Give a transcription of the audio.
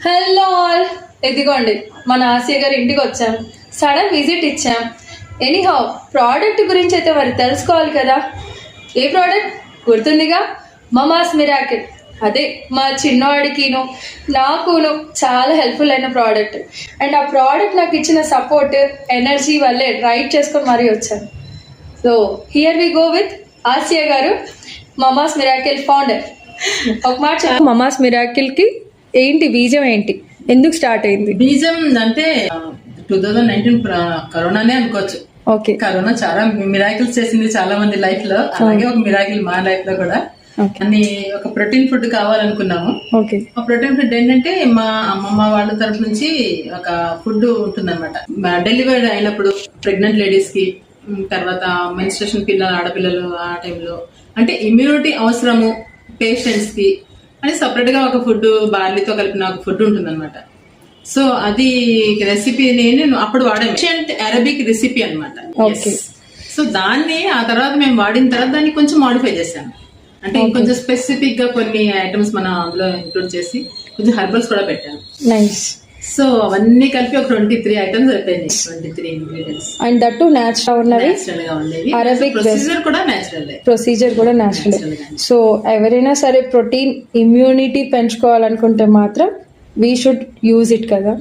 Hello all, ఇదిగోండి మన Asia గారి ఇంటికి వచ్చాం. సడన్ విజిట్ ఇచ్చాం. ఎనీహౌ ప్రోడక్ట్ గురించి అయితే మరి తెలుసుకోవాలి కదా. ఏ ప్రోడక్ట్ గుర్తుందిగా, మమాస్ మిరాకిల్. అదే మా చిన్నవాడికిను నాకును చాలా హెల్ప్ఫుల్ అయిన ప్రోడక్ట్. అండ్ ఆ ప్రోడక్ట్ నాకు ఇచ్చిన సపోర్ట్ ఎనర్జీ వల్లే రైట్ చేసుకొని మరీ వచ్చాను. So here we go with Asiya గారు, మమాస్ మిరాకిల్ ఫౌండర్. ఒక మాట చెప్పు, మమాస్ మిరాకిల్కి ఏంటి బీజం, ఏంటి, ఎందుకు స్టార్ట్ అయింది? బీజం అంటే 2019 కరోనానే అనుకోవచ్చు. ఓకే, కరోనా చాలా మిరాకిల్స్ చేసింది చాలా మంది లైఫ్ లో, అలాగే ఒక మిరాకిల్ మా లైఫ్ లో కూడా. అన్ని ఒక ప్రోటీన్ ఫుడ్ కావాలనుకున్నాము. ఓకే, ఆ ప్రోటీన్ ఫుడ్ ఏంటంటే మా అమ్మమ్మ వాళ్ళ తరఫు నుంచి ఒక ఫుడ్ ఉంటుందన్నమాట. డెలివరీ అయినప్పుడు ప్రెగ్నెంట్ లేడీస్ కి, తర్వాత మెన్స్ట్రేషన్ పిల్లలు, ఆడపిల్లలు ఆ టైంలో అంటే ఇమ్యూనిటీ అవసరము పేషెంట్స్ కి అని సపరేట్ గా ఒక ఫుడ్, బార్లీతో కలిపిన ఒక ఫుడ్ ఉంటుందన్నమాట. సో అది రెసిపీ నేను అప్పుడు వాడాను, అరబిక్ రెసిపీ అనమాట. సో దాన్ని ఆ తర్వాత మేము వాడిన తర్వాత దాన్ని కొంచెం మాడిఫై చేశాను. అంటే ఇంకొంచెం స్పెసిఫిక్ గా కొన్ని ఐటమ్స్ మనం అందులో ఇంక్లూడ్ చేసి కొంచెం హెర్బల్స్ కూడా పెట్టాను. సో అవన్నీ కలిపి ఒక 23 ఐటమ్స్ అయిపోయినాయి, 23 ingredients. And that to natural ఉన్నవి, గా ఉండేవి. అరబిక్ ప్రొసీజర్ కూడా నేచురల్. సో ఎవరైనా సరే ప్రోటీన్ ఇమ్యూనిటీ పెంచుకోవాలనుకుంటే మాత్రం వీ షుడ్ యూజ్ ఇట్ కదా.